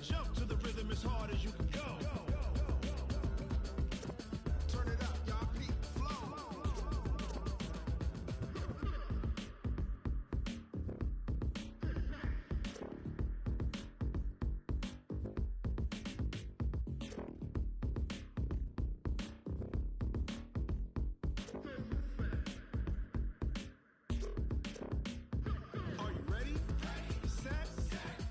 Jump to the rhythm as hard as you can go. Turn it up, y'all. Peak flow. Are you ready? Set.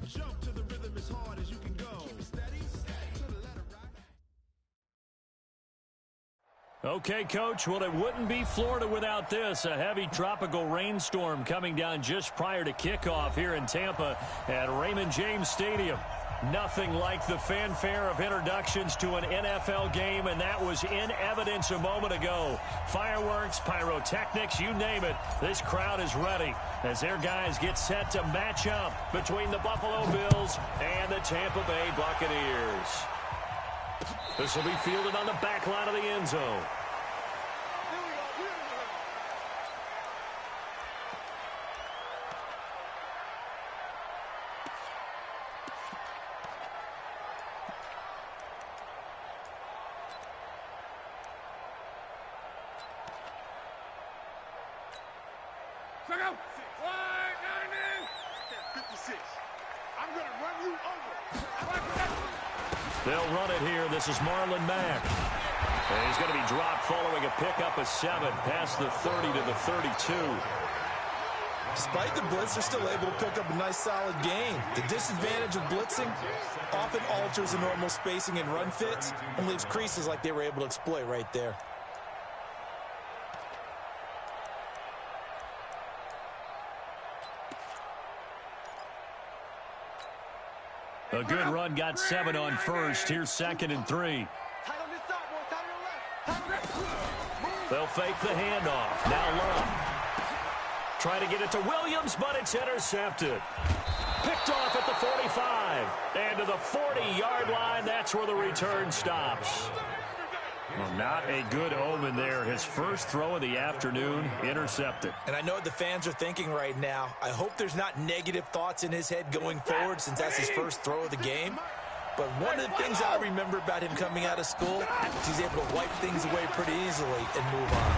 Jump to the rhythm as hard as you can go. Keep it steady. To the letter, right? Okay, Coach, well, it wouldn't be Florida without this. A heavy tropical rainstorm coming down just prior to kickoff here in Tampa at Raymond James Stadium. Nothing like the fanfare of introductions to an NFL game, and that was in evidence a moment ago. Fireworks, pyrotechnics, you name it. This crowd is ready as their guys get set to match up between the Buffalo Bills and the Tampa Bay Buccaneers. This will be fielded on the back line of the end zone. Check out. 56. I'm going to run you over. They'll run it here. This is Marlon Mack. And he's going to be dropped following a pickup of 7 past the 30 to the 32. Despite the blitz, they're still able to pick up a nice solid gain. The disadvantage of blitzing often alters the normal spacing and run fits and leaves creases like they were able to exploit right there. A good run, got 7 on first. Here's 2nd and 3. They'll fake the handoff. Now Love. Try to get it to Williams, but it's intercepted. Picked off at the 45. And to the 40-yard line, that's where the return stops. Well, not a good omen there. His first throw of the afternoon, intercepted. And I know what the fans are thinking right now. I hope there's not negative thoughts in his head going forward since that's his first throw of the game. But one of the things I remember about him coming out of school is he's able to wipe things away pretty easily and move on.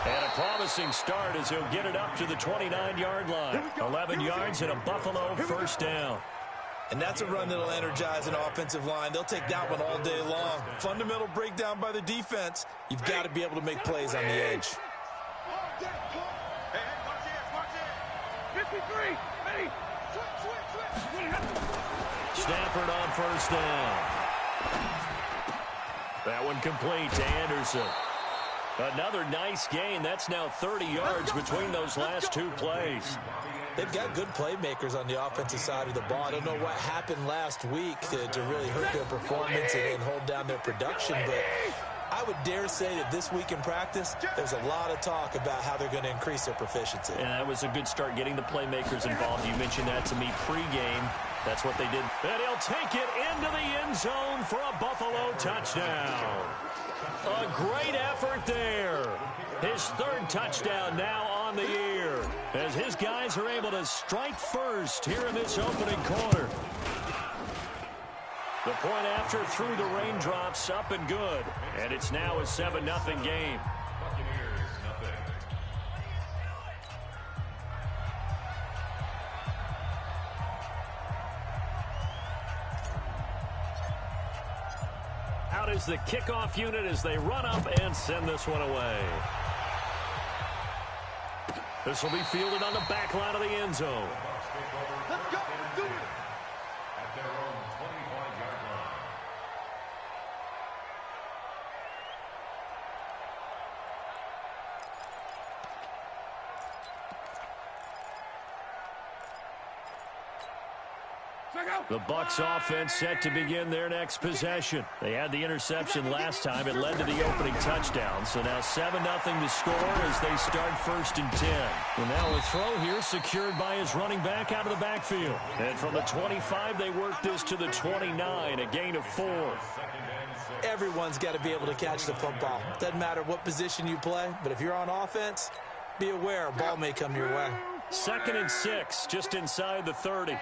And a promising start as he'll get it up to the 29-yard line. 11 yards and a Buffalo first down. And that's a run that'll energize an offensive line. They'll take that one all day long. Fundamental breakdown by the defense. You've got to be able to make plays on the edge. Stafford on first down. That one complete to Anderson. Another nice gain. That's now 30 yards between those last 2 plays. They've got good playmakers on the offensive side of the ball. I don't know what happened last week to really hurt their performance and hold down their production, but I would dare say that this week in practice, there's a lot of talk about how they're going to increase their proficiency. And that was a good start getting the playmakers involved. You mentioned that to me pregame. That's what they did. And he'll take it into the end zone for a Buffalo touchdown. A great effort there. His 3rd touchdown now on the year as his guys are able to strike first here in this opening quarter. The point after through the raindrops, up and good. And it's now a 7-0 game. Out is the kickoff unit as they run up and send this one away. This will be fielded on the back line of the end zone. Let's go. Let's do it. At their own 25-yard line. The Bucs offense set to begin their next possession. They had the interception last time. It led to the opening touchdown. So now 7-0 to score as they start 1st and 10. And now a throw here secured by his running back out of the backfield. And from the 25, they work this to the 29, a gain of 4. Everyone's got to be able to catch the football. Doesn't matter what position you play, but if you're on offense, be aware a ball may come your way. 2nd and 6, just inside the 30.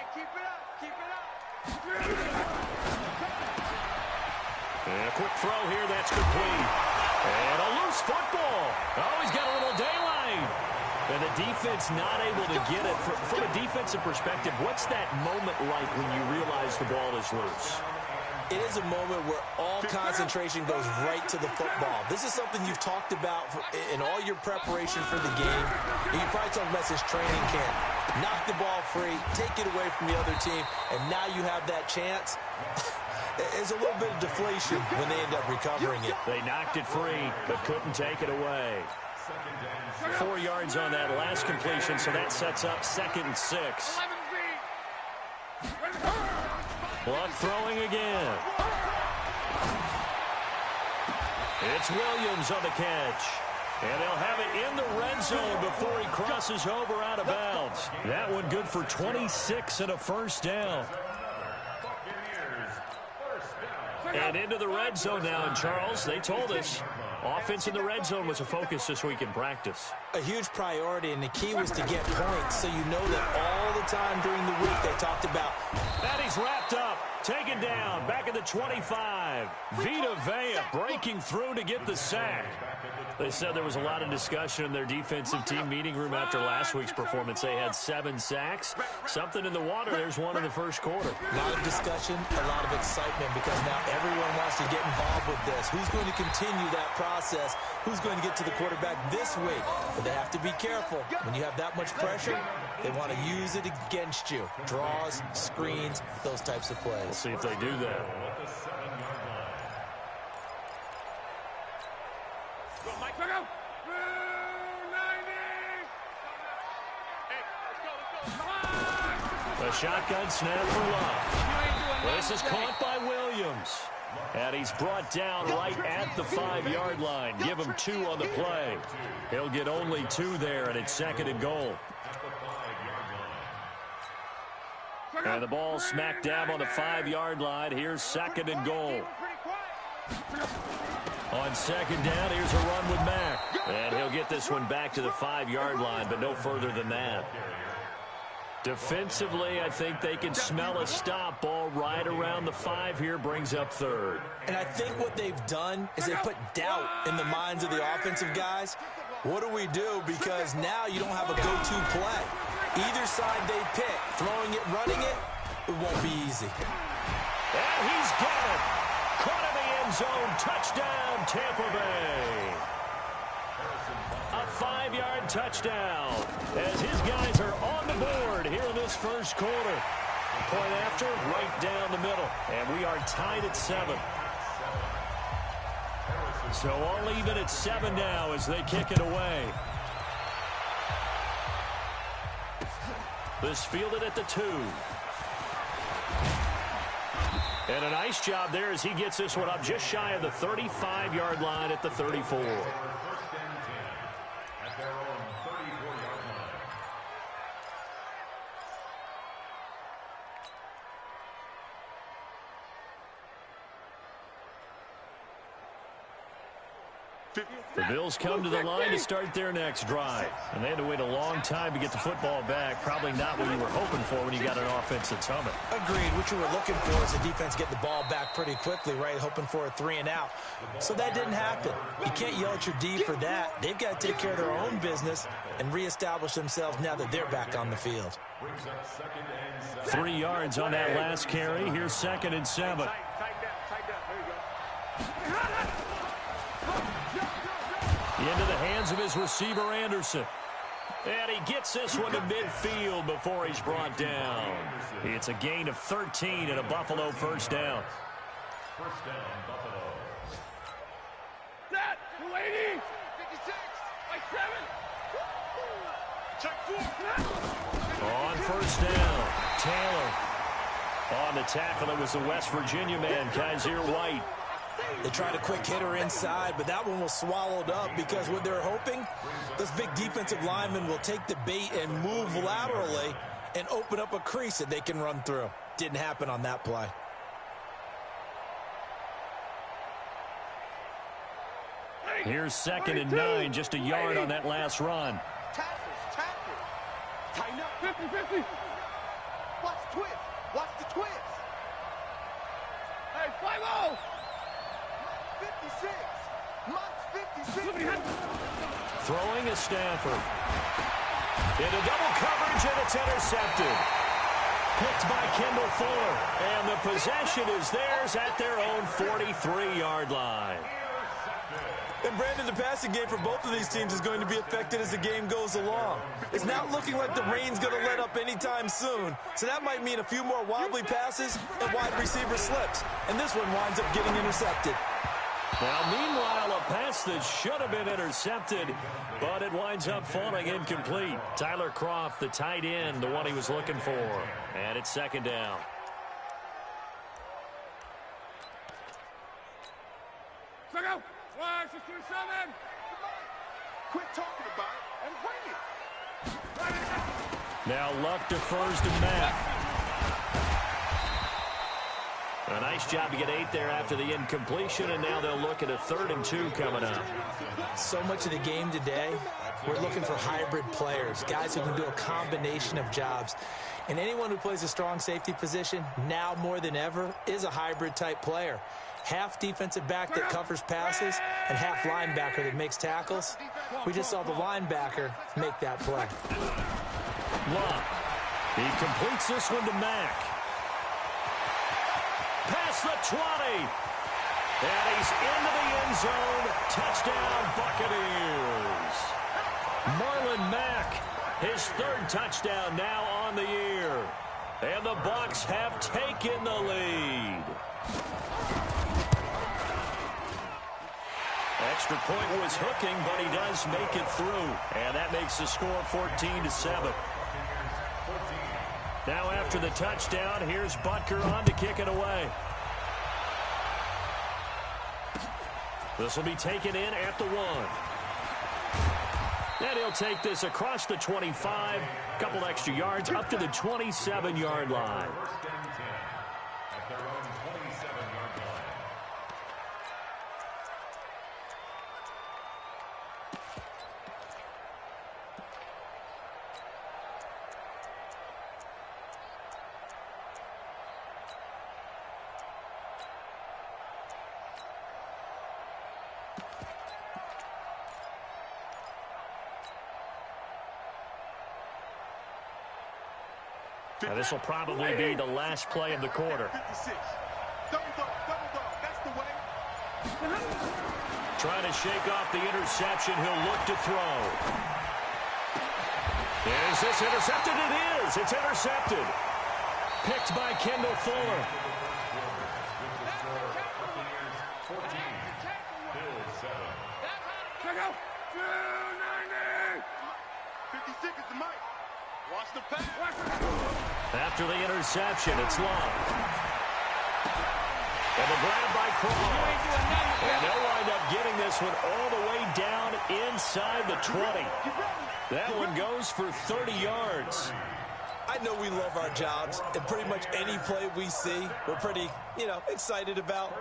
And a quick throw here, that's complete. And a loose football. Oh, he's got a little daylight. And the defense not able to get it. From a defensive perspective, what's that moment like when you realize the ball is loose? It is a moment where all concentration goes right to the football. This is something you've talked about in all your preparation for the game. And you probably talked about this training camp. Knock the ball free, take it away from the other team, and now you have that chance. There's a little bit of deflation when they end up recovering it. They knocked it free, but couldn't take it away. 4 yards on that last completion, so that sets up 2nd and 6. Luck throwing again. It's Williams on the catch. And they'll have it in the red zone before he crosses over out of bounds. That one good for 26 and a first down. And into the red zone now. And Charles, they told us offense in the red zone was a focus this week in practice. A huge priority, and the key was to get points. So you know that all the time during the week they talked about. And he's wrapped up, taken down, back at the 25. Vita Vea breaking through to get the sack. They said there was a lot of discussion in their defensive team meeting room after last week's performance. They had 7 sacks. Something in the water. There's one in the first quarter. A lot of discussion, a lot of excitement, because now everyone wants to get involved with this. Who's going to continue that process? Who's going to get to the quarterback this week? But they have to be careful. When you have that much pressure, they want to use it against you. Draws, screens, those types of plays. We'll see if they do that. A shotgun snap for Love. This is caught by Williams. And he's brought down right at the 5-yard line. Give him 2 on the play. He'll get only 2 there, and it's 2nd and goal. And the ball smack dab on the 5-yard line. Here's 2nd and goal. On 2nd down, here's a run with Mack. And he'll get this one back to the 5-yard line, but no further than that. Defensively, I think they can smell a stop. Ball right around the 5 here, brings up 3rd. And I think what they've done is they put doubt in the minds of the offensive guys. What do we do? Because now you don't have a go-to play. Either side they pick, throwing it, running it, it won't be easy. And he's got it. Caught in the end zone. Touchdown, Tampa Bay. A 5-yard touchdown as his guys are on the board here in this first quarter. Point after, right down the middle. And we are tied at 7. So all even at 7 now as they kick it away. This fielded at the 2. And a nice job there as he gets this one up just shy of the 35-yard line at the 34. The Bills come to the line to start their next drive. And they had to wait a long time to get the football back. Probably not what you were hoping for when you got an offense that's humming. Agreed. What you were looking for is the defense get the ball back pretty quickly, right? Hoping for a 3 and out. So that didn't happen. You can't yell at your D for that. They've got to take care of their own business and reestablish themselves now that they're back on the field. 3 yards on that last carry. Here's 2nd and 7. Into the hands of his receiver, Anderson. And he gets this one to midfield before he's brought down. It's a gain of 13 and a Buffalo first down. First down, Buffalo. Set, 280, 56, like 7. Check 4. On first down, Taylor. On the tackle, it was the West Virginia man, Kaiser White. They tried a quick hitter inside, but that one was swallowed up because what they're hoping, this big defensive lineman will take the bait and move laterally and open up a crease that they can run through. Didn't happen on that play. Here's 2nd and 9, just a yard on that last run. Tighten up, 50-50. Watch the twist. Watch the twist. Hey, 5-0! 56. Mike's 56. Throwing is Stafford. Into double coverage, and it's intercepted. Picked by Kendall Fuller. And the possession is theirs at their own 43-yard line. And Brandon, the passing game for both of these teams is going to be affected as the game goes along. It's not looking like the rain's going to let up anytime soon, so that might mean a few more wobbly passes and wide receiver slips. And this one winds up getting intercepted. Now, meanwhile, a pass that should have been intercepted, but it winds up falling incomplete. Tyler Kroft, the tight end, the one he was looking for. And it's second down. Check out! 1-6-7! Quit talking about it and bring it. Now Luck defers to Mack. A nice job to get 8 there after the incompletion, and now they'll look at a 3rd and 2 coming up. So much of the game today, we're looking for hybrid players, guys who can do a combination of jobs. And anyone who plays a strong safety position, now more than ever, is a hybrid-type player. Half defensive back that covers passes and half linebacker that makes tackles. We just saw the linebacker make that play. Luck. He completes this one to Mack. Past the 20. And he's into the end zone. Touchdown, Buccaneers. Marlon Mack, his 3rd touchdown now on the year. And the Bucs have taken the lead. Extra point was hooking, but he does make it through. And that makes the score 14-7. Now after the touchdown, here's Butker on to kick it away. This will be taken in at the 1. And he'll take this across the 25, couple extra yards up to the 27-yard line. At their own 27-yard line. Now this will probably be the last play of the quarter. 56. Double dog, that's the way. Trying to shake off the interception. He'll look to throw. Is this intercepted? It is. It's intercepted. Picked by Kendall Fuller. 14, Bills 7. Check out! 290! 56 is the mic. Watch the pass. After the interception, it's Long. And the grab by Kroft. And they'll wind up getting this one all the way down inside the 20. That one goes for 30 yards. I know we love our jobs, and pretty much any play we see, we're pretty, excited about.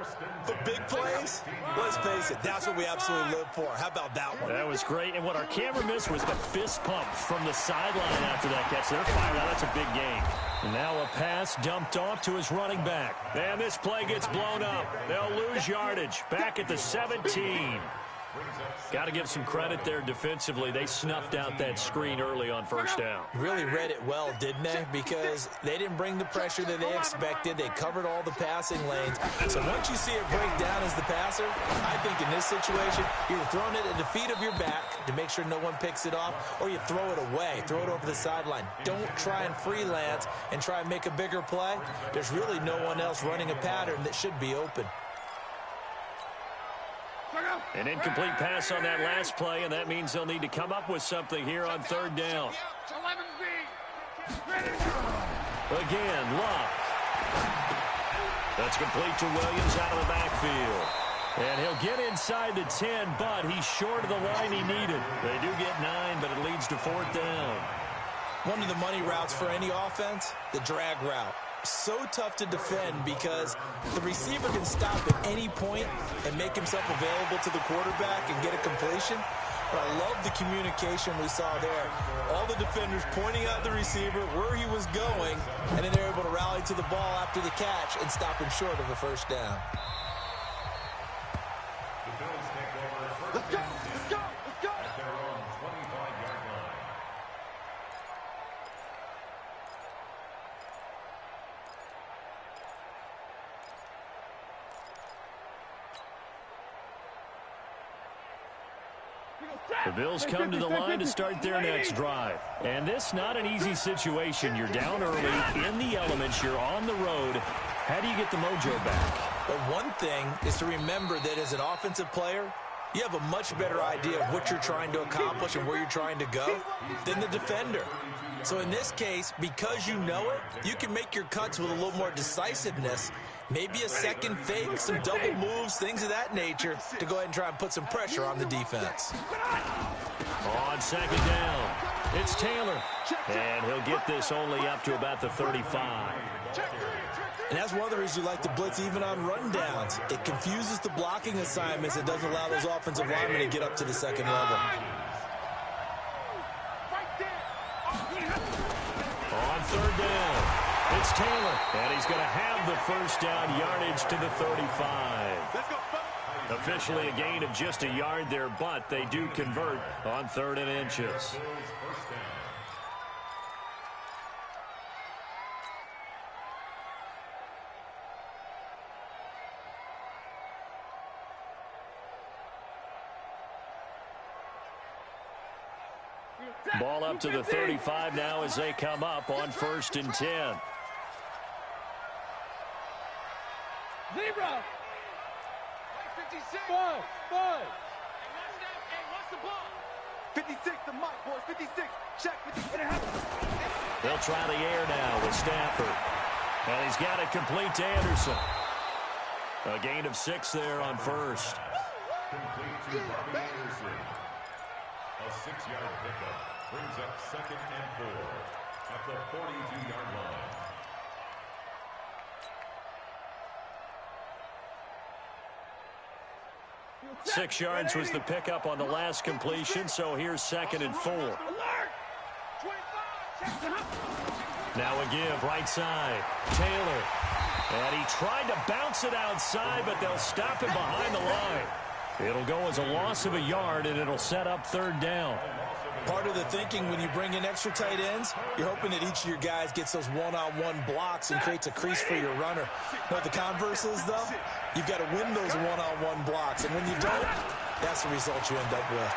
But big plays, let's face it, that's what we absolutely live for. How about that one? That was great, and what our camera missed was the fist pump from the sideline after that catch. They're fired out. That's a big game. And now a pass dumped off to his running back. And this play gets blown up. They'll lose yardage. Back at the 17. Got to give some credit there defensively. They snuffed out that screen early on first down. Really read it well, didn't they? Because they didn't bring the pressure that they expected. They covered all the passing lanes. So once you see it break down as the passer, I think in this situation, you're throwing it at the feet of your back to make sure no one picks it off, or you throw it away, throw it over the sideline. Don't try and freelance and try and make a bigger play. There's really no one else running a pattern that should be open. An incomplete pass on that last play, and that means they'll need to come up with something here on third down. Again, Luck. That's complete to Williams out of the backfield. And he'll get inside the 10, but he's short of the line he needed. They do get 9, but it leads to fourth down. One of the money routes for any offense, the drag route. So tough to defend because the receiver can stop at any point and make himself available to the quarterback and get a completion. But I love the communication we saw there. All the defenders pointing out the receiver where he was going, and then they're able to rally to the ball after the catch and stop him short of a first down. The Bills take over first and 10 at their own 25-yard line. The Bills come to the line to start their next drive. And this not an easy situation. You're down early, in the elements, you're on the road. How do you get the mojo back? But one thing is to remember that as an offensive player, you have a much better idea of what you're trying to accomplish and where you're trying to go than the defender. So in this case, because you know it, you can make your cuts with a little more decisiveness, maybe a second fake, some double moves, things of that nature, to go ahead and try and put some pressure on the defense. On second down, it's Taylor. And he'll get this only up to about the 35. And that's one of the reasons you like to blitz even on rundowns. It confuses the blocking assignments. It doesn't allow those offensive linemen to get up to the second level. On third down, it's Taylor. And he's going to have the first down yardage to the 35. Officially a gain of just a yard there, but they do convert on 3rd and inches. Ball up to the 35 now as they come up on 1st and 10. Zebra! 56! Five! Hey, what's the ball? 56, the mic, boys. 56. Check. 56. They'll try the air now with Stafford. And he's got it complete to Anderson. A gain of 6 there on 1st. Complete to Bobby Anderson. A 6-yard pickup brings up 2nd and 4 at the 42-yard line. Six yards was the pickup on the last completion, so here's 2nd and 4. Now a give right side. Taylor. And he tried to bounce it outside, but they'll stop him behind the line. It'll go as a loss of a yard, and it'll set up 3rd down. Part of the thinking when you bring in extra tight ends, you're hoping that each of your guys gets those one-on-one blocks and creates a crease for your runner. You know what the converse is, though? You've got to win those one-on-one blocks, and when you don't, that's the result you end up with.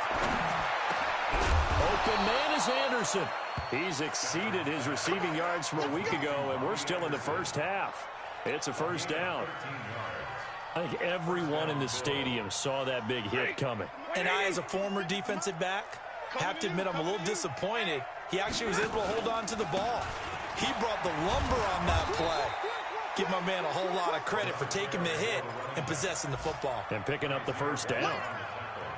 Open man is Anderson. He's exceeded his receiving yards from a week ago, and we're still in the first half. It's a first down. I think everyone in the stadium saw that big hit coming. And I, as a former defensive back, have to admit I'm a little disappointed. He actually was able to hold on to the ball. He brought the lumber on that play. Give my man a whole lot of credit for taking the hit and possessing the football. And picking up the first down.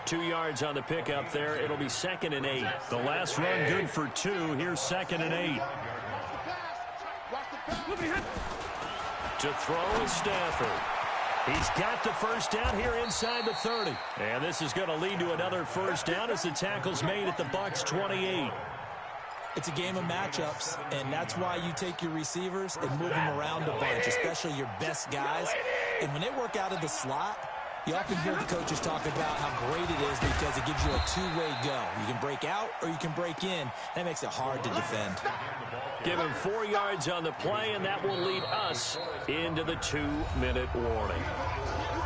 2 yards on the pickup there. It'll be 2nd and 8. The last run good for 2. Here's 2nd and 8. To throw is Stafford. He's got the first down here inside the 30. And this is going to lead to another first down as the tackle's made at the Bucs 28. It's a game of matchups, and that's why you take your receivers and move them around a bunch, especially your best guys. And when they work out of the slot, you often hear the coaches talk about how great it is because it gives you a two-way go. You can break out or you can break in. That makes it hard to defend. Give him 4 yards on the play, and that will lead us into the 2-minute warning.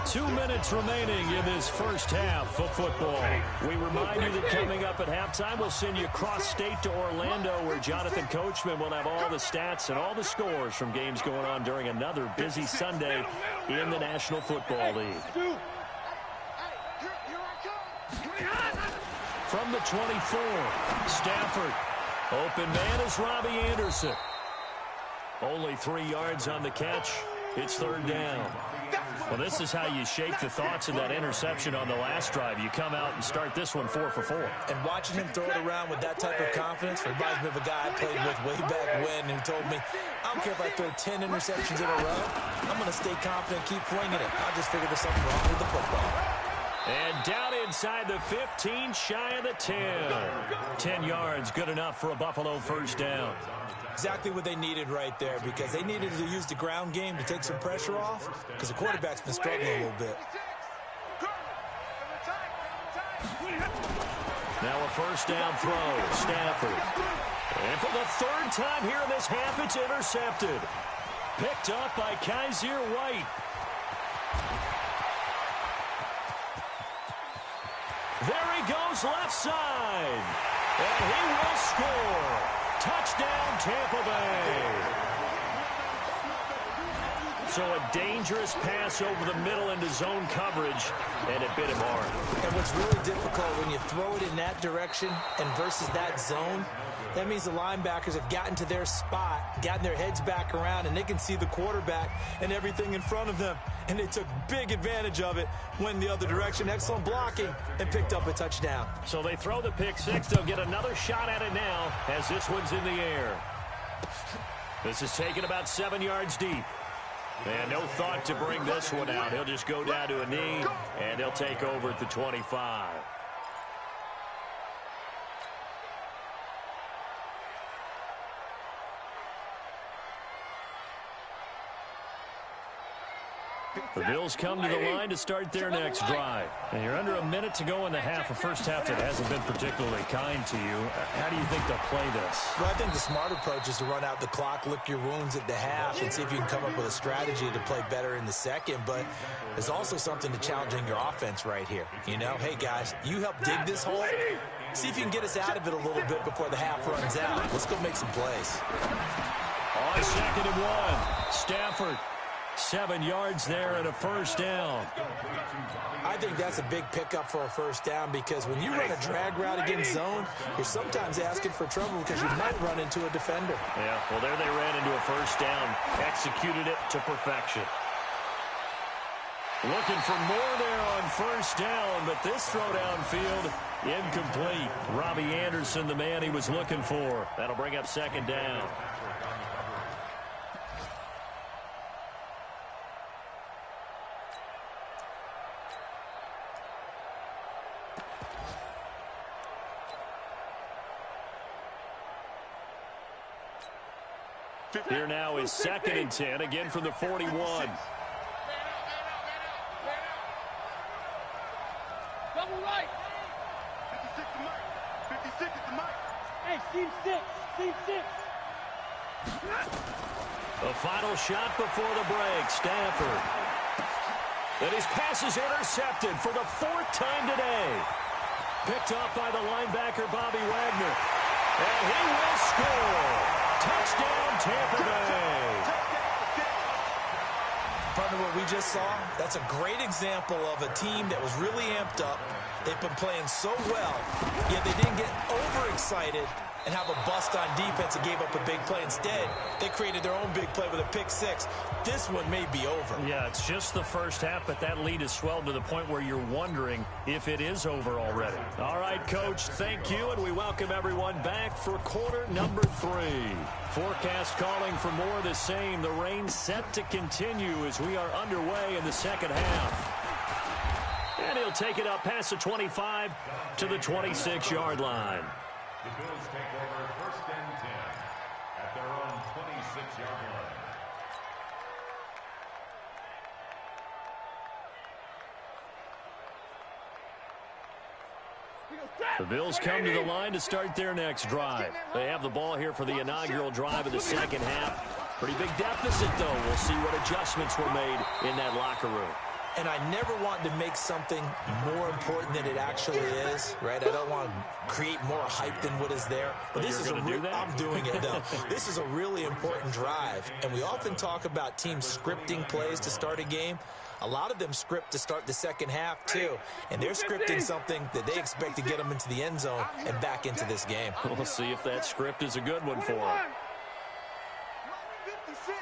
2 minutes remaining in this first half of football. We remind you that coming up at halftime, we'll send you cross-state to Orlando, where Jonathan Coachman will have all the stats and all the scores from games going on during another busy Sunday in the National Football League. From the 24, Stafford. Open man is Robbie Anderson. Only 3 yards on the catch. It's 3rd down. Well, this is how you shake the thoughts of that interception on the last drive. You come out and start this one 4 for 4. And watching him throw it around with that type of confidence reminds me of a guy I played with way back when who told me, I don't care if I throw 10 interceptions in a row, I'm going to stay confident, keep flinging it. I just figured there's something wrong with the football. And down in inside the 15, shy of the 10. 10 yards, good enough for a Buffalo first down. Exactly what they needed right there, because they needed to use the ground game to take some pressure off, because the quarterback's been struggling a little bit. Now a first down throw, Stafford. And for the third time here in this half, it's intercepted. Picked up by Kaiser White. There he goes left side. And he will score. Touchdown, Tampa Bay. So a dangerous pass over the middle into zone coverage, and it bit him hard. And what's really difficult when you throw it in that direction and versus that zone, that means the linebackers have gotten to their spot, gotten their heads back around, and they can see the quarterback and everything in front of them. And they took big advantage of it, went the other direction, excellent blocking, and picked up a touchdown. So they throw the pick six. They'll get another shot at it now as this one's in the air. This is taken about 7 yards deep. And no thought to bring this one out. He'll just go down to a knee, and he'll take over at the 25. The Bills come to the line to start their next drive. And you're under a minute to go in the half, a first half that hasn't been particularly kind to you. How do you think they'll play this? Well, I think the smart approach is to run out the clock, lick your wounds at the half, and see if you can come up with a strategy to play better in the second. But there's also something to challenging your offense right here. You know, hey, guys, you help dig this hole. See if you can get us out of it a little bit before the half runs out. Let's go make some plays. On 2nd and 1, Stafford. 7 yards there and a first down. I think that's a big pickup for a first down, because when you run a drag route against zone, you're sometimes asking for trouble because you might run into a defender. Yeah, well, there they ran into a first down, executed it to perfection. Looking for more there on first down, but this throw downfield, incomplete. Robbie Anderson, the man he was looking for. That'll bring up 2nd down. Here now is 2nd and 10, again from the 41. Double right. 56 the mic. 56 is the mic. Hey, seam 6. Seam 6. The final shot before the break, Stafford. And his pass is intercepted for the 4th time today. Picked up by the linebacker, Bobby Wagner. And he will score. Touchdown, Tampa Bay. Partner, what we just saw, that's a great example of a team that was really amped up. They've been playing so well, yet they didn't get overexcited and have a bust on defense and gave up a big play. Instead, they created their own big play with a pick six. This one may be over. Yeah, it's just the first half, but that lead has swelled to the point where you're wondering if it is over already. All right, Coach, thank you, and we welcome everyone back for quarter number 3. Forecast calling for more of the same. The rain set to continue as we are underway in the second half. And he'll take it up past the 25 to the 26-yard line. The Bills take over 1st and 10 at their own 26-yard line. The Bills come to the line to start their next drive. They have the ball here for the inaugural drive of the second half. Pretty big deficit, though. We'll see what adjustments were made in that locker room. And I never want to make something more important than it actually is, right? I don't want to create more hype than what is there. But this is I'm doing it, though. This is a really important drive. And we often talk about teams scripting plays to start a game. A lot of them script to start the second half, too. And they're scripting something that they expect to get them into the end zone and back into this game. We'll see if that script is a good one for them. 56.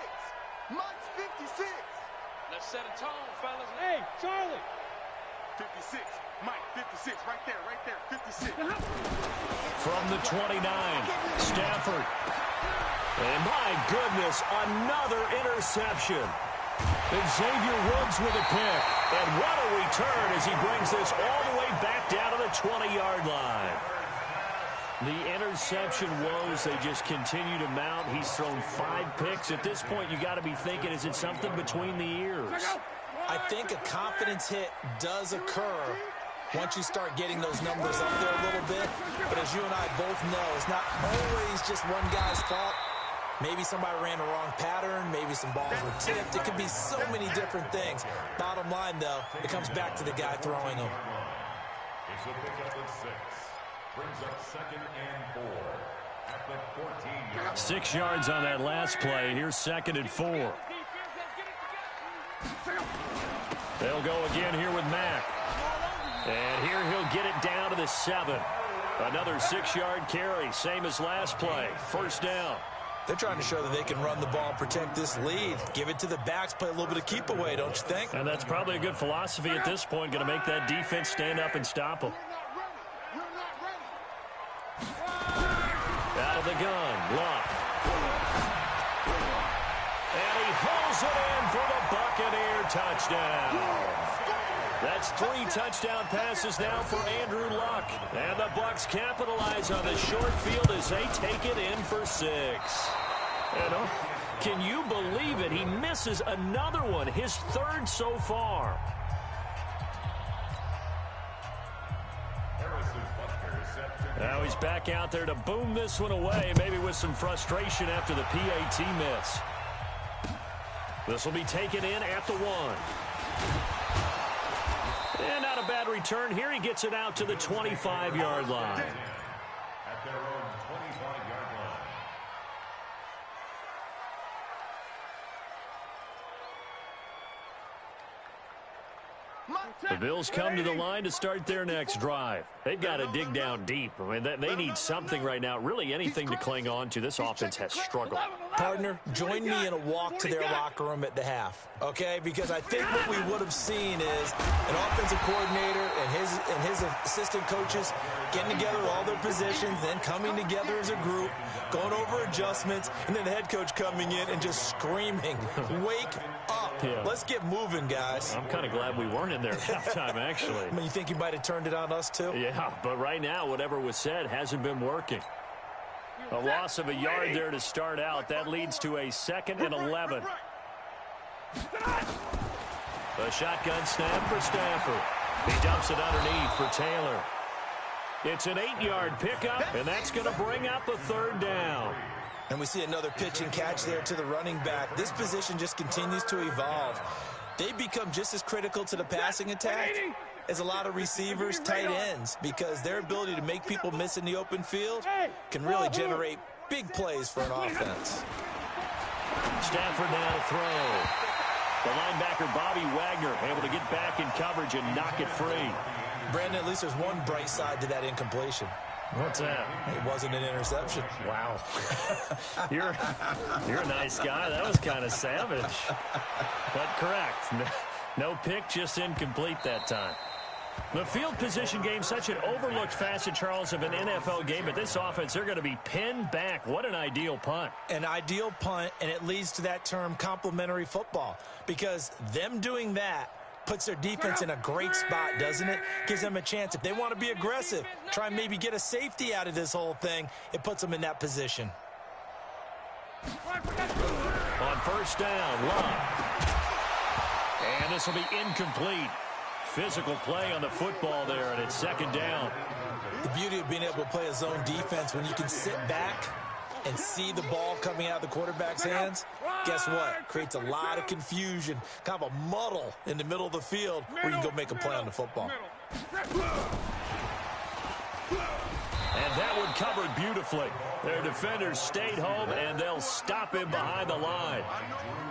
Mike's 56. Let's set a tone, fellas. Hey, Charlie. 56. Mike, 56. Right there, 56. From the 29, Stafford. And my goodness, another interception. And Xavier Woods with a pick. And what a return as he brings this all the way back down to the 20-yard line. The interception woes, they just continue to mount. He's thrown 5 picks. At this point, you got to be thinking, is it something between the ears? I think a confidence hit does occur once you start getting those numbers up there a little bit. But as you and I both know, it's not always just one guy's fault. Maybe somebody ran the wrong pattern. Maybe some balls were tipped. It could be so many different things. Bottom line, though, it comes back to the guy throwing them. It's a pickup of 6. Brings up 2nd and 4 at the 14-yard line. 6 yards on that last play. Here's 2nd and 4. They'll go again here with Mack. And here he'll get it down to the 7. Another 6-yard carry, same as last play. First down. They're trying to show that they can run the ball and protect this lead. Give it to the backs, play a little bit of keep away, don't you think? And that's probably a good philosophy at this point. Going to make that defense stand up and stop them. Out of the gun, Luck. And he hauls it in for the Buccaneer touchdown. That's 3 touchdown passes now for Andrew Luck. And the Bucs capitalize on the short field as they take it in for 6. And can you believe it? He misses another one, his 3rd so far. Now he's back out there to boom this one away, maybe with some frustration after the PAT miss. This will be taken in at the 1. And not a bad return here. He gets it out to the 25-yard line. At their own 25-yard line. The Bills come to the line to start their next drive. They've got to dig down deep. I mean, they need something right now, really anything to cling on to. This offense has struggled. Partner, join me in a walk to their locker room at the half, okay? Because I think what we would have seen is an offensive coordinator and his assistant coaches getting together all their positions, then coming together as a group, going over adjustments, and then the head coach coming in and just screaming, wake up. Yeah. Let's get moving, guys. I'm kind of glad we weren't in there at halftime, actually. I mean, you think you might have turned it on us, too? Yeah, but right now, whatever was said hasn't been working. A loss of a yard there to start out. That leads to a 2nd and 11. A shotgun snap for Stafford. He dumps it underneath for Taylor. It's an 8-yard pickup, and that's going to bring up a 3rd down. And we see another pitch and catch there to the running back. This position just continues to evolve. They become just as critical to the passing attack as a lot of receivers, tight ends, because their ability to make people miss in the open field can really generate big plays for an offense. Stafford now to throw. The linebacker, Bobby Wagner, able to get back in coverage and knock it free. Brandon, at least there's one bright side to that incompletion. What's that? It wasn't an interception. Wow. You're a nice guy. That was kind of savage. But correct. No pick, just incomplete that time. The field position game, such an overlooked facet, Charles, of an NFL game. But this offense, they're going to be pinned back. What an ideal punt. An ideal punt, and it leads to that term complementary football. Because them doing that puts their defense in a great spot, doesn't it? Gives them a chance. If they want to be aggressive, try and maybe get a safety out of this whole thing, it puts them in that position. On first down, Love. And this will be incomplete. Physical play on the football there, and it's 2nd down. The beauty of being able to play a zone defense when you can sit back and see the ball coming out of the quarterback's hands, guess what? Creates a lot of confusion, kind of a muddle in the middle of the field where you can go make a play on the football. And that one covered beautifully. Their defenders stayed home, and they'll stop him behind the line.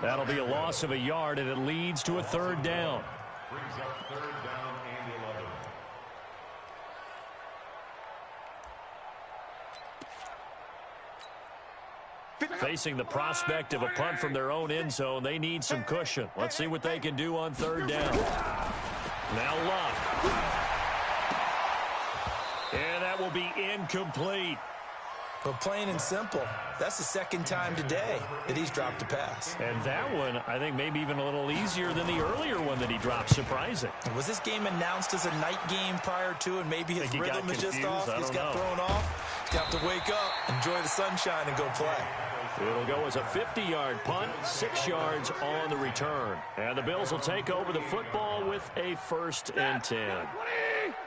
That'll be a loss of a yard, and it leads to a 3rd down. Brings up 3rd down and 11. Facing the prospect of a punt from their own end zone, they need some cushion. Let's see what they can do on 3rd down. Now Luck. And that will be incomplete. Well, plain and simple, that's the second time today that he's dropped a pass. And that one, I think, maybe even a little easier than the earlier one that he dropped. Surprising. Was this game announced as a night game prior to, and maybe his rhythm is just off? He's got thrown off. He's got to wake up, enjoy the sunshine, and go play. It'll go as a 50-yard punt, 6 yards on the return. And the Bills will take over the football with a 1st and 10.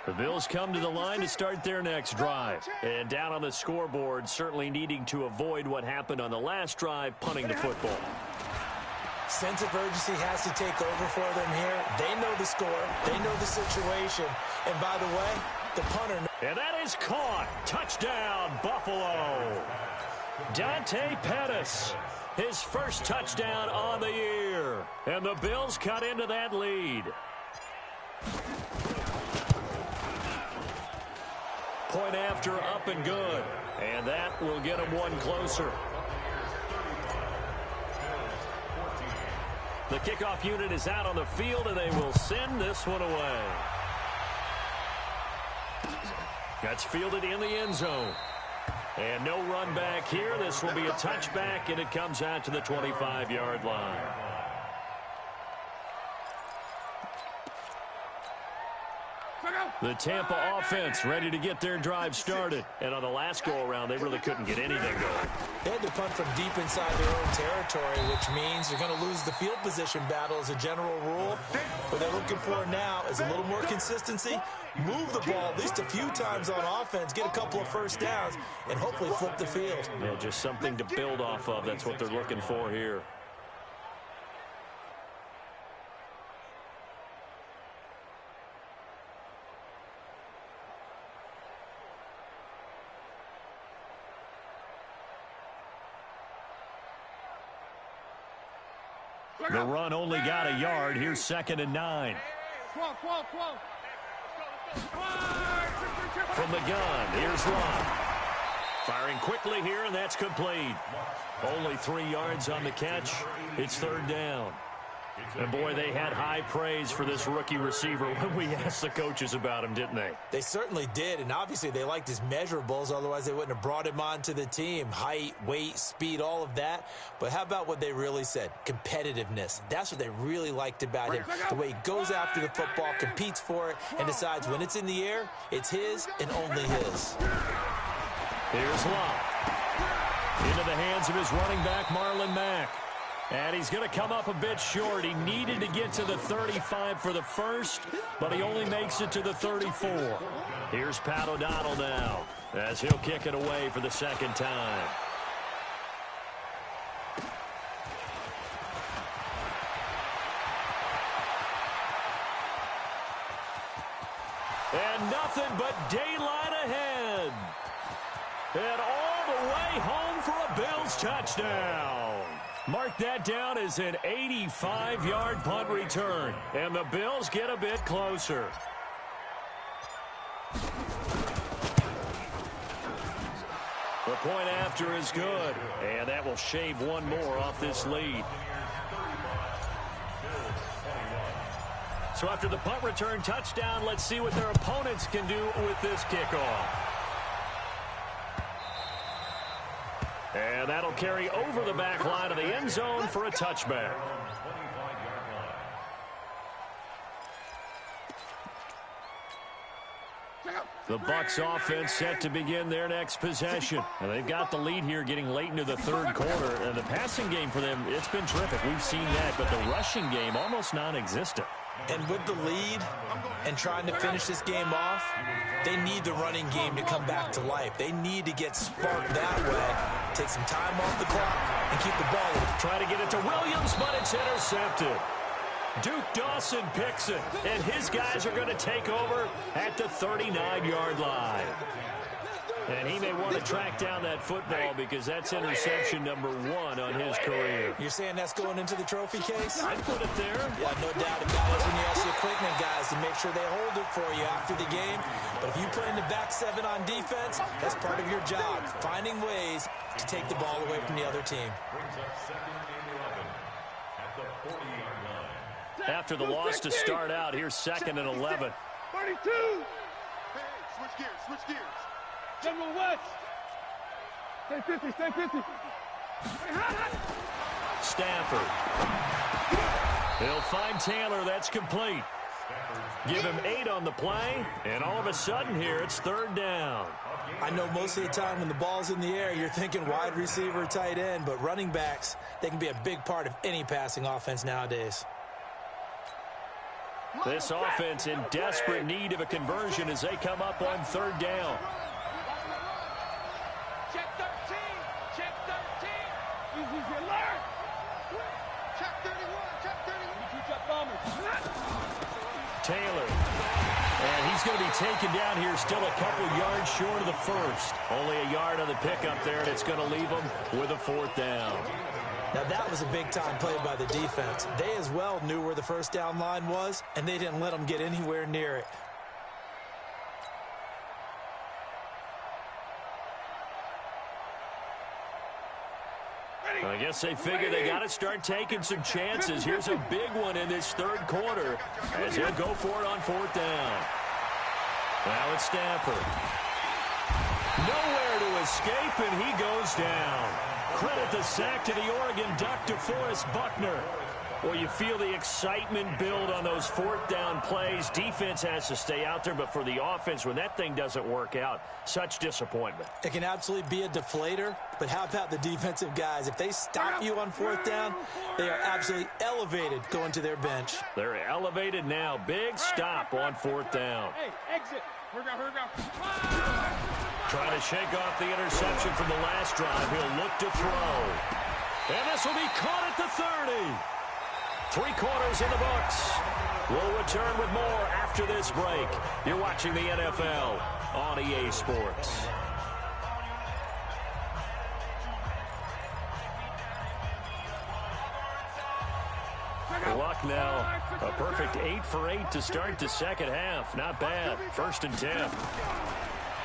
The Bills come to the line to start their next drive. And down on the scoreboard, certainly needing to avoid what happened on the last drive, punting the football. Sense of urgency has to take over for them here. They know the score. They know the situation. And by the way, the punter... And that is caught. Touchdown, Buffalo. Dante Pettis, his first touchdown on the year. And the Bills cut into that lead. Point after, up and good. And that will get them one closer. The kickoff unit is out on the field, and they will send this one away. That's fielded in the end zone. And no run back here. This will be a touchback, and it comes out to the 25-yard line. The Tampa offense ready to get their drive started. And on the last go-around, they really couldn't get anything going. They had to punt from deep inside their own territory, which means you're going to lose the field position battle as a general rule. What they're looking for now is a little more consistency, move the ball at least a few times on offense, get a couple of first downs, and hopefully flip the field. Yeah, just something to build off of. That's what they're looking for here. The run only got a yard. Here's 2nd and 9. From the gun, here's Lund. Firing quickly here, and that's complete. Only 3 yards on the catch. It's 3rd down. And, boy, they had high praise for this rookie receiver when we asked the coaches about him, didn't they? They certainly did, and obviously they liked his measurables. Otherwise, they wouldn't have brought him onto the team. Height, weight, speed, all of that. But how about what they really said? Competitiveness. That's what they really liked about him. The way he goes after the football, competes for it, and decides when it's in the air, it's his and only his. Here's Lund. Into the hands of his running back, Marlon Mack. And he's going to come up a bit short. He needed to get to the 35 for the first, but he only makes it to the 34. Here's Pat O'Donnell now, as he'll kick it away for the 2nd time. And nothing but daylight ahead. And all the way home for a Bills touchdown. Mark that down as an 85-yard punt return. And the Bills get a bit closer. The point after is good. And that will shave one more off this lead. So after the punt return touchdown, let's see what their opponents can do with this kickoff. And that'll carry over the back line of the end zone for a touchback. The Bucs offense set to begin their next possession. And they've got the lead here getting late into the 3rd quarter. And the passing game for them, it's been terrific. We've seen that. But the rushing game, almost non-existent. And with the lead and trying to finish this game off, they need the running game to come back to life. They need to get sparked that way, take some time off the clock, and keep the ball in. Try to get it to Williams, but it's intercepted. Duke Dawson picks it, and his guys are going to take over at the 39-yard line. And he may want to track down that football because that's interception number 1 on his career. You're saying that's going into the trophy case? I'd put it there. Yeah, no doubt about it. When you ask the equipment guys to make sure they hold it for you after the game. But if you play in the back 7 on defense, that's part of your job, finding ways to take the ball away from the other team. After the loss to start out, here's 2nd and 11. 32. Hey, switch gears, switch gears. General West. Stay 50, stay 50. Stafford. He'll find Taylor. That's complete. Give him 8 on the play, and all of a sudden here, it's third down. I know most of the time when the ball's in the air, you're thinking wide receiver, tight end, but running backs, they can be a big part of any passing offense nowadays. This offense in desperate need of a conversion as they come up on third down. Check 13. Check 13. Easy, alert. Check 31. Check 31. Two check bombers. Taylor. And he's going to be taken down here, still a couple yards short of the first. Only a yard on the pickup there, and it's going to leave him with a fourth down. Now, that was a big-time play by the defense. They as well knew where the first down line was, and they didn't let them get anywhere near it. I guess they figure they got to start taking some chances. Here's a big one in this third quarter as he'll go for it on fourth down. Now it's Stafford. Nowhere to escape, and he goes down. Credit the sack to the Oregon Duck, DeForest Buckner. Well, you feel the excitement build on those fourth down plays. Defense has to stay out there, but for the offense, when that thing doesn't work out, such disappointment. It can absolutely be a deflator, but how about the defensive guys? If they stop you on fourth down, they are absolutely elevated going to their bench. They're elevated now. Big stop on fourth down. Hey, exit. Hurry up. Trying to shake off the interception from the last drive. He'll look to throw. And this will be caught at the 30. 3 quarters in the books. We'll return with more after this break. You're watching the NFL on EA Sports. Luck now. A perfect 8 for 8 to start the second half. Not bad. 1st and 10.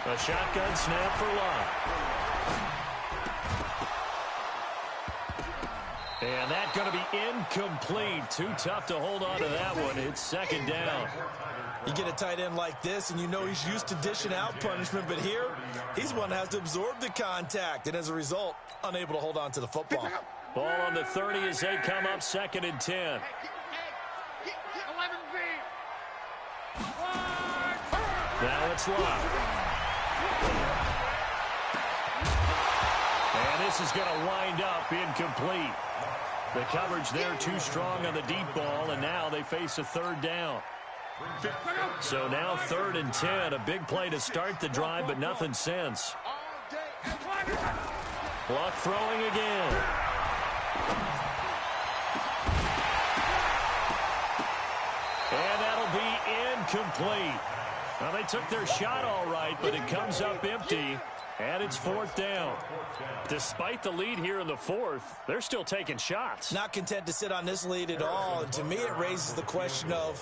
A shotgun snap for Luck. And that's going to be incomplete. Too tough to hold on to that one. It's second down. You get a tight end like this, and you know he's used to dishing out punishment, but here, he's one that has to absorb the contact, and as a result, unable to hold on to the football. Ball on the 30 as they come up 2nd and 10. 11 feet. Now it's Luck. And this is going to wind up incomplete. The coverage there too strong on the deep ball, and now they face a third down. So now 3rd and 10, a big play to start the drive, but nothing since. Luck throwing again. And that'll be incomplete. Well, they took their shot all right, but it comes up empty. And it's 4th down. Despite the lead here in the 4th, they're still taking shots. Not content to sit on this lead at all. And to me, it raises the question of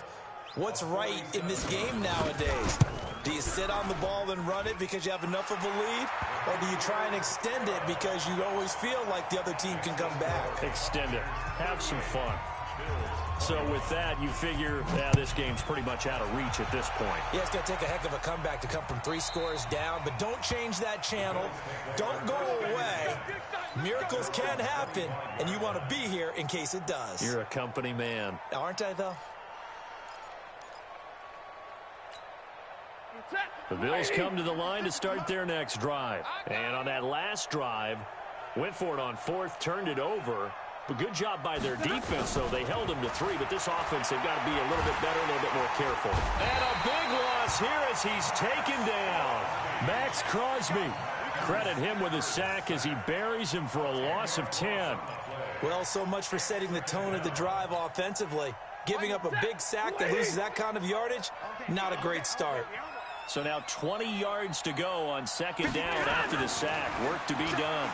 what's right in this game nowadays. Do you sit on the ball and run it because you have enough of a lead? Or do you try and extend it because you always feel like the other team can come back? Extend it. Have some fun. So with that, you figure, this game's pretty much out of reach at this point. Yeah, it's going to take a heck of a comeback to come from 3 scores down, but don't change that channel. Don't go away. Miracles can happen, and you want to be here in case it does. You're a company man. Aren't I, though? The Bills come to the line to start their next drive. And on that last drive, went for it on 4th, turned it over. But good job by their defense, though. They held them to 3, but this offense, they've got to be a little bit better, a little bit more careful. And a big loss here as he's taken down. Max Crosby. Credit him with a sack as he buries him for a loss of 10. Well, so much for setting the tone of the drive offensively. Giving up a big sack that loses that kind of yardage, not a great start. So now 20 yards to go on 2nd down after the sack. Work to be done.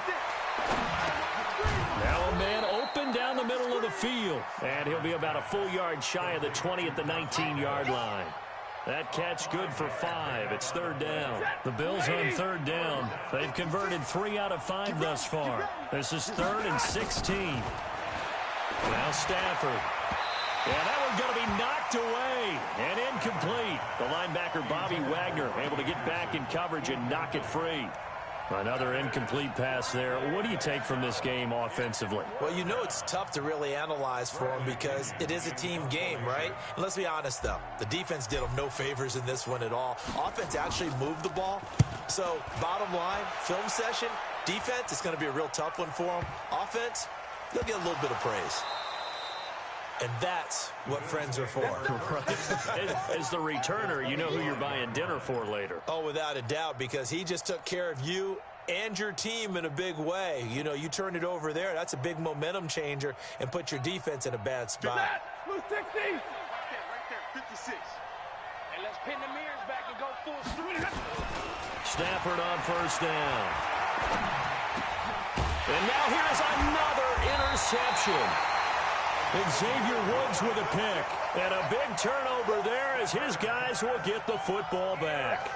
Now a man open down the middle of the field. And he'll be about a full yard shy of the 20 at the 19-yard line. That catch good for 5. It's 3rd down. The Bills on 3rd down. They've converted 3 out of 5 thus far. This is 3rd and 16. Now Stafford. Yeah, that one's going to be knocked away and incomplete. The linebacker, Bobby Wagner, able to get back in coverage and knock it free. Another incomplete pass there. What do you take from this game offensively? Well, you know it's tough to really analyze for them because it is a team game, right? And let's be honest, though. The defense did them no favors in this one at all. Offense actually moved the ball. So, bottom line, film session, defense, it's going to be a real tough one for them. Offense, they'll get a little bit of praise. And that's what friends are for. As the returner, you know who you're buying dinner for later. Oh, without a doubt, because he just took care of you and your team in a big way. You know, you turn it over there, that's a big momentum changer, and put your defense in a bad spot. Right there, 56. And let's pin the mirrors back and go full sprint. Stafford on first down. And now here's another interception. Xavier Woods with a pick. And a big turnover there as his guys will get the football back.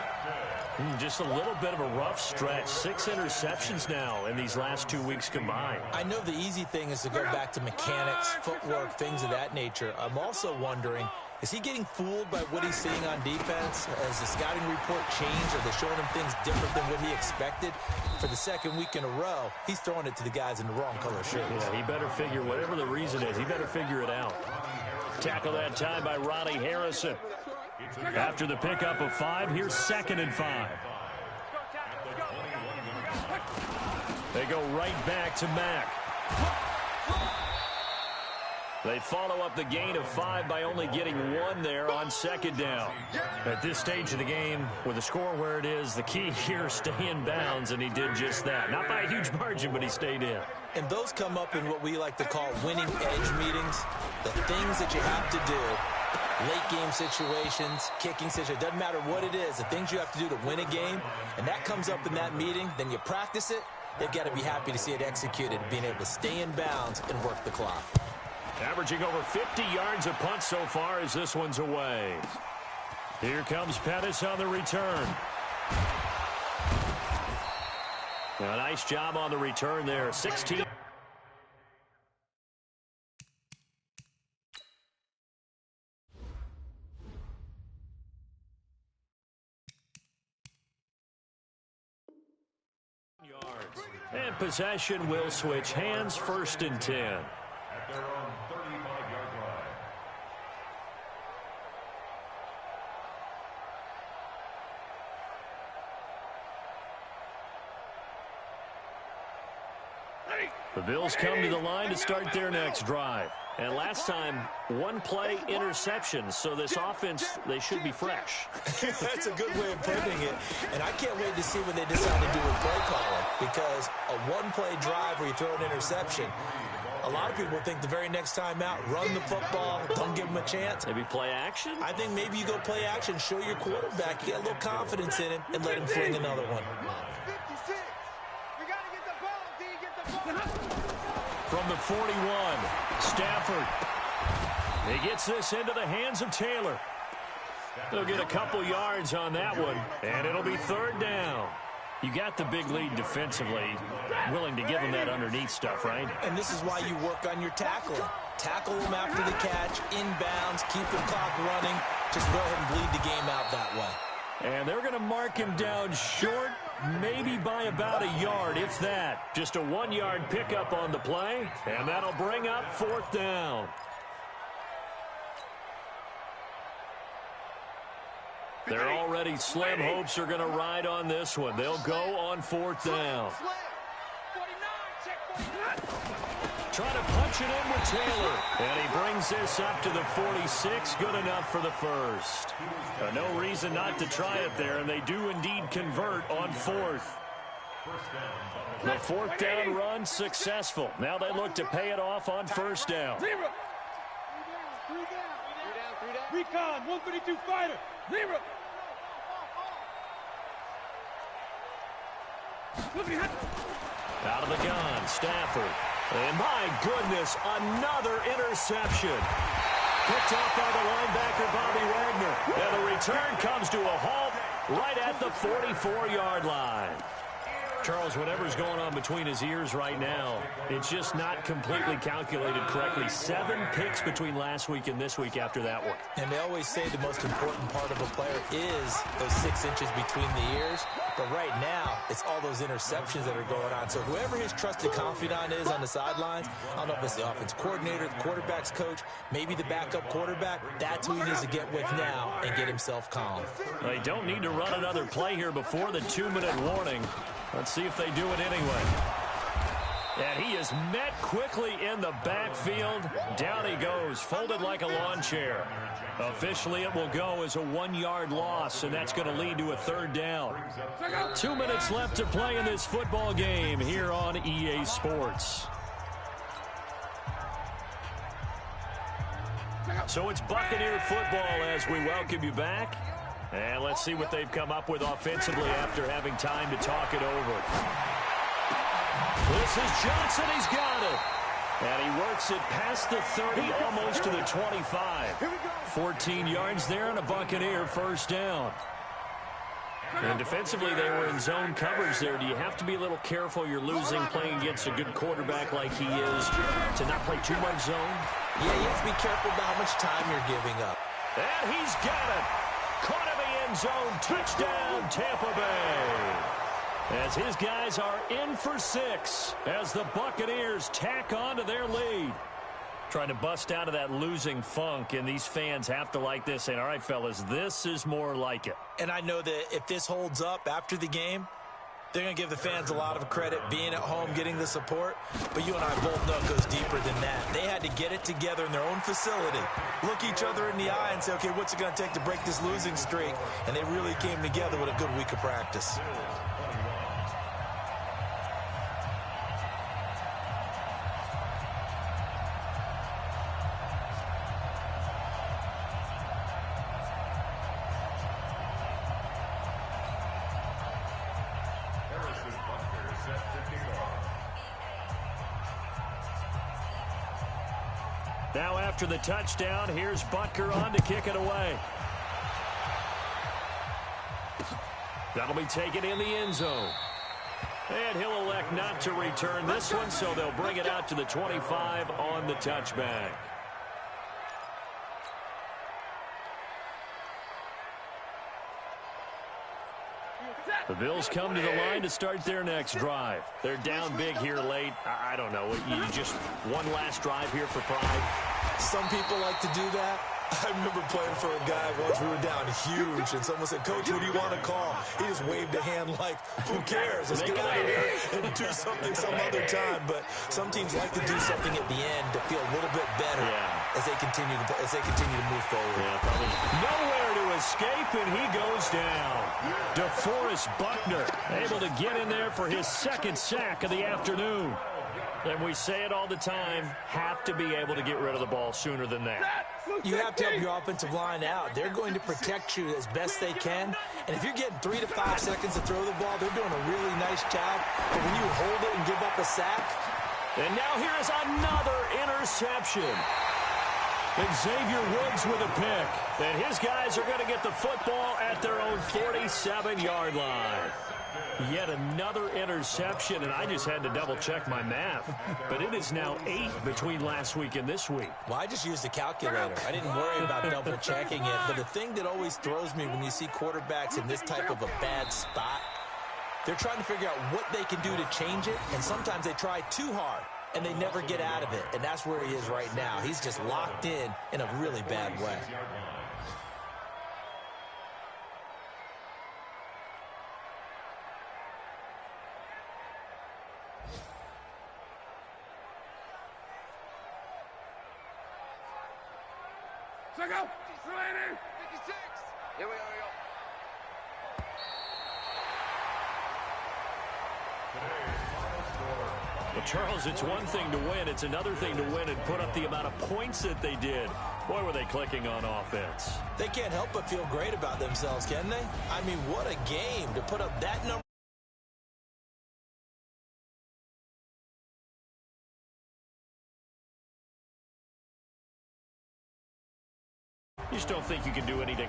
Just a little bit of a rough stretch. 6 interceptions now in these last 2 weeks combined. I know the easy thing is to go back to mechanics, footwork, things of that nature. I'm also wondering, is he getting fooled by what he's seeing on defense? Has the scouting report changed? Are they showing him things different than what he expected? For the second week in a row, he's throwing it to the guys in the wrong color shirts. Yeah, he better figure, whatever the reason is, he better figure it out. Tackle that time by Ronnie Harrison. After the pickup of 5, here's 2nd and 5. They go right back to Mack. They follow up the gain of 5 by only getting 1 there on 2nd down. At this stage of the game, with the score where it is, the key here is stay in bounds, and he did just that. Not by a huge margin, but he stayed in. And those come up in what we like to call winning edge meetings. The things that you have to do, late game situations, kicking situations, doesn't matter what it is, the things you have to do to win a game, and that comes up in that meeting, then you practice it, they've got to be happy to see it executed, being able to stay in bounds and work the clock. Averaging over 50 yards a punt so far as this one's away. Here comes Pettis on the return. A nice job on the return there. 16. yards. And possession will switch hands, 1st and 10. At their own 35-yard line. The Bills come to the line to start their next drive. And last time, 1 play interception, so this offense, they should be fresh. That's a good way of putting it. And I can't wait to see what they decide to do with play calling, because a 1-play drive where you throw an interception, a lot of people think the very next time out, run the football, don't give them a chance. Maybe play action? I think maybe you go play action, show your quarterback, you get a little confidence in him, and let him fling another one. 56. We got to get the ball, D. Get the ball. From the 41, Stafford. He gets this into the hands of Taylor. They'll get a couple yards on that one, and it'll be 3rd down. You got the big lead defensively, willing to give them that underneath stuff, right? And this is why you work on your tackling. Tackle them after the catch, inbounds, keep the clock running. Just go ahead and bleed the game out that way. And they're going to mark him down short, maybe by about a yard, if that. Just a 1-yard pickup on the play, and that'll bring up 4th down. Their already slim hopes are going to ride on this one. They'll go on 4th down. Trying to punch it in with Taylor. And he brings this up to the 46. Good enough for the first. No reason not to try it there, and they do indeed convert on 4th. The 4th down run successful. Now they look to pay it off on 1st down. Recon, 132 fighter. 0. Out of the gun, Stafford. And my goodness, another interception. Picked up by the linebacker, Bobby Wagner. And the return comes to a halt right at the 44-yard line. Charles, whatever's going on between his ears right now, it's just not completely calculated correctly. 7 picks between last week and this week after that one. And they always say the most important part of a player is those 6 inches between the ears. But right now, it's all those interceptions that are going on. So whoever his trusted confidant is on the sidelines, I don't know if it's the offense coordinator, the quarterback's coach, maybe the backup quarterback, that's who he needs to get with now and get himself calm. They don't need to run another play here before the 2-minute warning. Let's see if they do it anyway. And he is met quickly in the backfield. Down he goes, folded like a lawn chair. Officially, it will go as a 1-yard loss, and that's going to lead to a 3rd down. 2 minutes left to play in this football game here on EA Sports. So it's Buccaneer football as we welcome you back. And let's see what they've come up with offensively after having time to talk it over. This is Johnson. He's got it. And he works it past the 30, almost to the 25. 14 yards there and a Buccaneer 1st down. And defensively, they were in zone coverage there. Do you have to be a little careful? You're losing playing against a good quarterback like he is to not play too much zone? Yeah, you have to be careful about how much time you're giving up. And he's got it. Caught in the end zone. Touchdown, Tampa Bay. As his guys are in for 6 as the Buccaneers tack on to their lead. Trying to bust out of that losing funk, and these fans have to like this. And all right, fellas, this is more like it. And I know that if this holds up after the game, they're going to give the fans a lot of credit being at home, getting the support. But you and I both know it goes deeper than that. They had to get it together in their own facility, look each other in the eye and say, okay, what's it going to take to break this losing streak? And they really came together with a good week of practice. Now after the touchdown, here's Butker on to kick it away. That'll be taken in the end zone. And he'll elect not to return this one, so they'll bring it out to the 25 on the touchback. The Bills come to the line to start their next drive. They're down big here late. I don't know. You just one last drive here for pride. Some people like to do that. I remember playing for a guy once. We were down huge, and someone said, Coach, who do you want to call? He just waved a hand like, who cares? Let's get out of here and do something some other time. But some teams like to do something at the end to feel a little bit better as they continue to move forward. Yeah, probably nowhere to escape, and he goes down. DeForest Buckner able to get in there for his 2nd sack of the afternoon. And we say it all the time, have to be able to get rid of the ball sooner than that. You have to help your offensive line out. They're going to protect you as best they can. And if you're getting 3 to 5 seconds to throw the ball, they're doing a really nice job. But when you hold it and give up a sack. And now here is another interception. Xavier Woods with a pick. And his guys are going to get the football at their own 47-yard line. Yet another interception, and I just had to double-check my math. But it is now 8 between last week and this week. Well, I just used a calculator. I didn't worry about double-checking it. But the thing that always throws me when you see quarterbacks in this type of a bad spot, they're trying to figure out what they can do to change it, and sometimes they try too hard, and they never get out of it. And that's where he is right now. He's just locked in a really bad way. Check out. 56. Here we go. Well, Charles, it's one thing to win. It's another thing to win and put up the amount of points that they did. Boy, were they clicking on offense. They can't help but feel great about themselves, can they? I mean, what a game to put up that number. You just don't think you can do anything